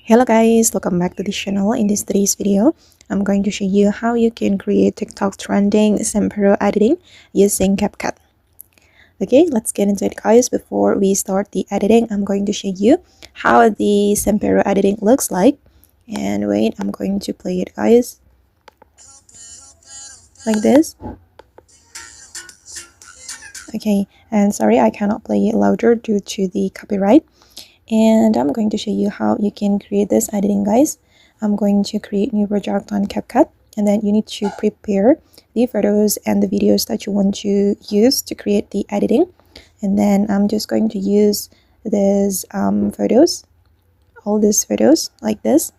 Hello guys, welcome back to the channel. In this today's video, I'm going to show you how you can create TikTok trending Sempero editing using CapCut. Okay, let's get into it guys. Before we start the editing, I'm going to show you how the Sempero editing looks like. And wait, I'm going to play it guys. Like this. Okay, and sorry I cannot play it louder due to the copyright. And I'm going to show you how you can create this editing guys. I'm going to create new project on CapCut, and then you need to prepare the photos and the videos that you want to use to create the editing. And then I'm just going to use these photos, all these photos like this.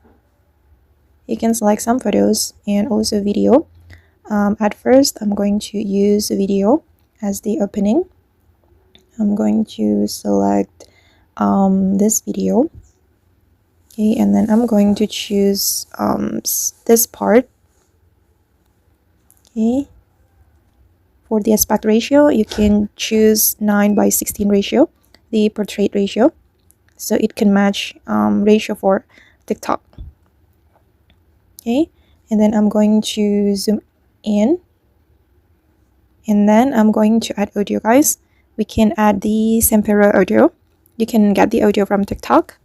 You can select some photos and also video. At first I'm going to use video as the opening. I'm going to select this video, okay, and then I'm going to choose this part. Okay, for the aspect ratio you can choose 9:16 ratio, the portrait ratio, so it can match ratio for TikTok. Okay, and then I'm going to zoom in, and then I'm going to add audio guys. We can add the Sempero audio. You can get the audio from TikTok.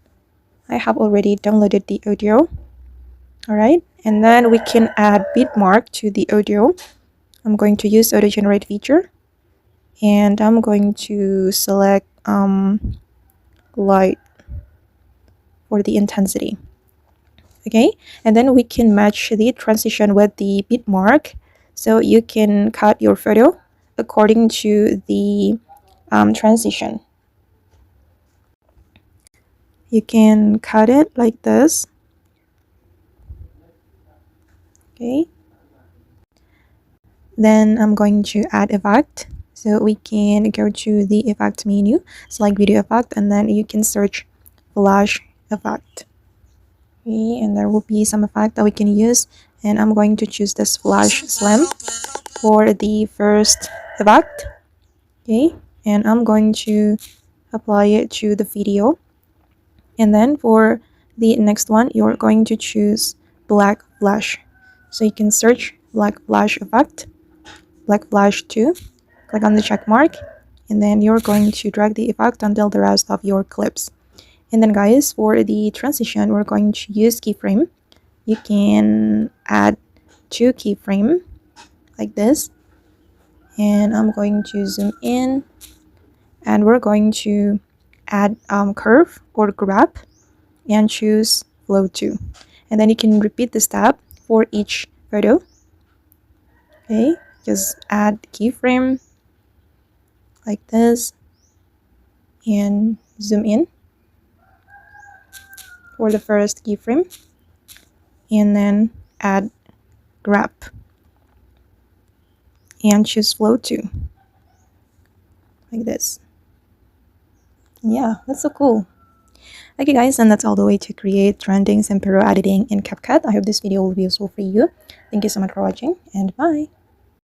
I have already downloaded the audio. Alright, and then we can add bitmark to the audio. I'm going to use auto generate feature, and I'm going to select light for the intensity. Okay, and then we can match the transition with the bitmark, so you can cut your photo according to the transition. You can cut it like this. Okay, then I'm going to add effect, so we can go to the effect menu, select video effect, and then you can search flash effect. Okay, and there will be some effect that we can use, and I'm going to choose this flash slam for the first effect. Okay, and I'm going to apply it to the video, and then for the next one you're going to choose black flash, so you can search black flash effect, black flash 2, click on the check mark, and then you're going to drag the effect until the rest of your clips. And then guys, for the transition we're going to use keyframe. You can add 2 keyframe like this, and I'm going to zoom in, and we're going to add curve or grab and choose flow 2, and then you can repeat the step for each photo. Okay, just add keyframe like this and zoom in for the first keyframe, and then add grab and choose flow 2 like this. Yeah, that's so cool. Okay guys, and that's all the way to create trending Sempero editing in CapCut. I hope this video will be useful for you. Thank you so much for watching, and bye.